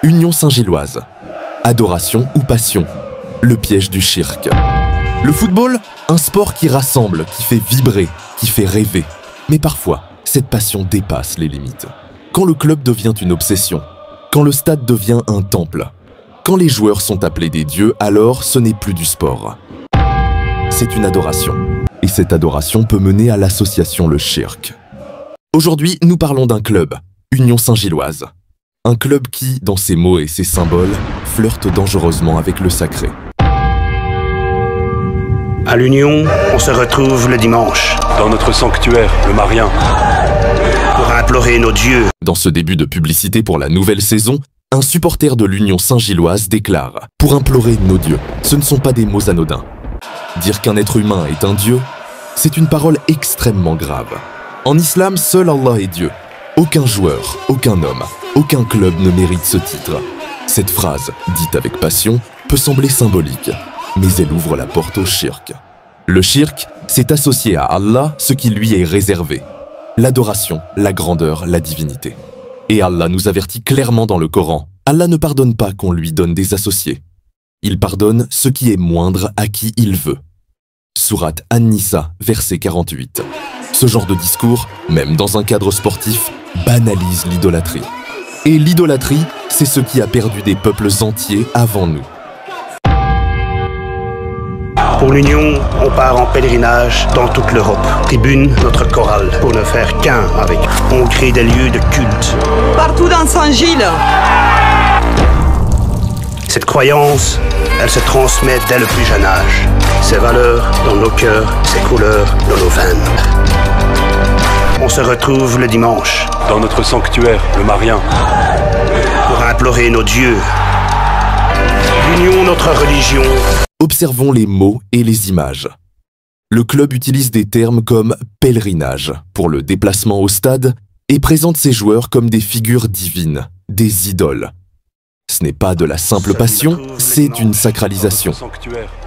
Union Saint-Gilloise. Adoration ou passion? Le piège du shirk. Le football, un sport qui rassemble, qui fait vibrer, qui fait rêver. Mais parfois, cette passion dépasse les limites. Quand le club devient une obsession, quand le stade devient un temple, quand les joueurs sont appelés des dieux, alors ce n'est plus du sport. C'est une adoration. Et cette adoration peut mener à l'association le shirk. Aujourd'hui, nous parlons d'un club, Union Saint-Gilloise. Un club qui, dans ses mots et ses symboles, flirte dangereusement avec le sacré. À l'Union, on se retrouve le dimanche. Dans notre sanctuaire, le Marien. Pour implorer nos dieux. Dans ce début de publicité pour la nouvelle saison, un supporter de l'Union Saint-Gilloise déclare « Pour implorer nos dieux, ce ne sont pas des mots anodins. Dire qu'un être humain est un dieu, c'est une parole extrêmement grave. En islam, seul Allah est Dieu. Aucun joueur, aucun homme, aucun club ne mérite ce titre. Cette phrase, dite avec passion, peut sembler symbolique, mais elle ouvre la porte au shirk. Le shirk, c'est associer à Allah ce qui lui est réservé. L'adoration, la grandeur, la divinité. Et Allah nous avertit clairement dans le Coran. Allah ne pardonne pas qu'on lui donne des associés. Il pardonne ce qui est moindre à qui il veut. Sourate An-Nisa, verset 48. Ce genre de discours, même dans un cadre sportif, banalise l'idolâtrie. Et l'idolâtrie, c'est ce qui a perdu des peuples entiers avant nous. Pour l'Union, on part en pèlerinage dans toute l'Europe. Tribune, notre chorale, pour ne faire qu'un avec. On crée des lieux de culte. Partout dans Saint-Gilles. Cette croyance, elle se transmet dès le plus jeune âge. Ses valeurs dans nos cœurs, ses couleurs dans nos veines. On se retrouve le dimanche. Dans notre sanctuaire, le Marien. Pour implorer nos dieux. L'Union, notre religion. Observons les mots et les images. Le club utilise des termes comme « pèlerinage » pour le déplacement au stade et présente ses joueurs comme des figures divines, des idoles. Ce n'est pas de la simple passion, c'est une sacralisation.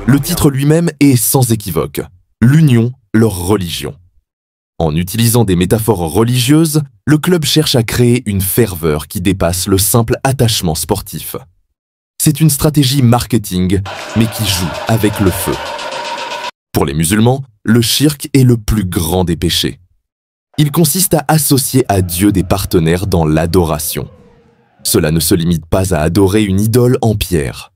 Le titre lui-même est sans équivoque. L'Union, leur religion. En utilisant des métaphores religieuses, le club cherche à créer une ferveur qui dépasse le simple attachement sportif. C'est une stratégie marketing, mais qui joue avec le feu. Pour les musulmans, le shirk est le plus grand des péchés. Il consiste à associer à Dieu des partenaires dans l'adoration. Cela ne se limite pas à adorer une idole en pierre.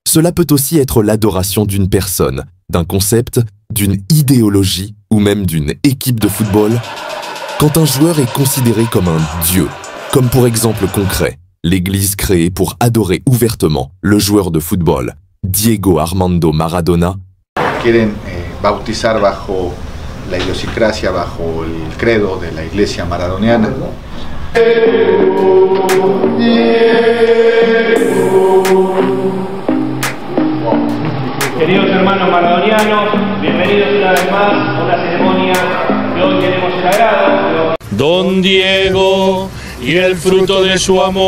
Cela peut aussi être l'adoration d'une personne, d'un concept, d'une idéologie ou même d'une équipe de football. Quand un joueur est considéré comme un dieu, comme pour exemple concret, l'église créée pour adorer ouvertement le joueur de football, Diego Armando Maradona, quieren bautizar bajo la idiosincrasia, bajo el credo de la iglesia maradoniana. Queridos hermanos maradonianos, bienvenidos una vez más a una ceremonia que hoy tenemos el agrado. Don Diego y el fruto de su amor.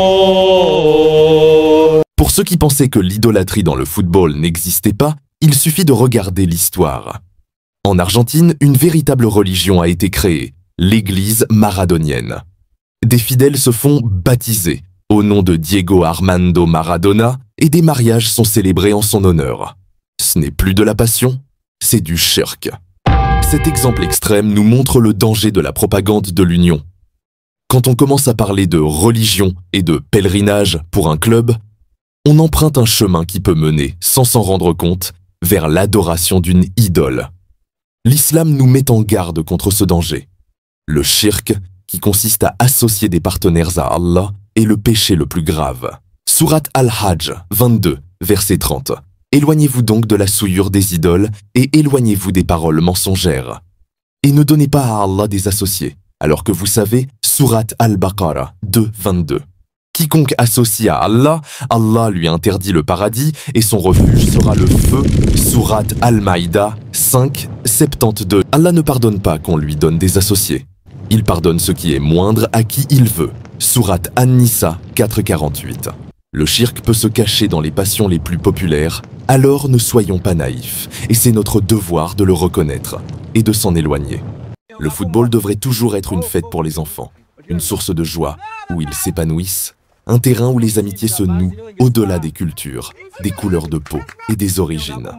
Pour ceux qui pensaient que l'idolâtrie dans le football n'existait pas, il suffit de regarder l'histoire. En Argentine, une véritable religion a été créée, l'église maradonienne. Des fidèles se font baptiser au nom de Diego Armando Maradona et des mariages sont célébrés en son honneur. Ce n'est plus de la passion, c'est du shirk. Cet exemple extrême nous montre le danger de la propagande de l'Union. Quand on commence à parler de religion et de pèlerinage pour un club, on emprunte un chemin qui peut mener, sans s'en rendre compte, vers l'adoration d'une idole. L'islam nous met en garde contre ce danger. Le shirk, qui consiste à associer des partenaires à Allah, est le péché le plus grave. Sourate Al-Hajj 22, verset 30. Éloignez-vous donc de la souillure des idoles et éloignez-vous des paroles mensongères. Et ne donnez pas à Allah des associés, alors que vous savez, Sourate Al-Baqarah 2, 22. Quiconque associe à Allah, Allah lui interdit le paradis et son refuge sera le feu. Sourate Al-Maïda 5, 72. Allah ne pardonne pas qu'on lui donne des associés. Il pardonne ce qui est moindre à qui il veut. Sourate An-Nisa 4,48. Le shirk peut se cacher dans les passions les plus populaires, alors ne soyons pas naïfs, et c'est notre devoir de le reconnaître et de s'en éloigner. Le football devrait toujours être une fête pour les enfants, une source de joie où ils s'épanouissent Un terrain où les amitiés se nouent au-delà des cultures, des couleurs de peau et des origines.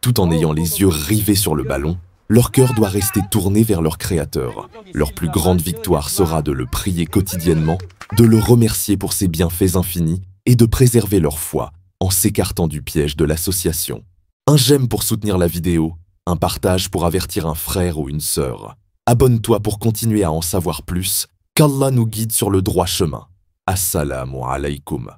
Tout en ayant les yeux rivés sur le ballon, leur cœur doit rester tourné vers leur créateur. Leur plus grande victoire sera de le prier quotidiennement, de le remercier pour ses bienfaits infinis et de préserver leur foi en s'écartant du piège de l'association. Un j'aime pour soutenir la vidéo, un partage pour avertir un frère ou une sœur. Abonne-toi pour continuer à en savoir plus, qu'Allah nous guide sur le droit chemin. Assalamu alaikum.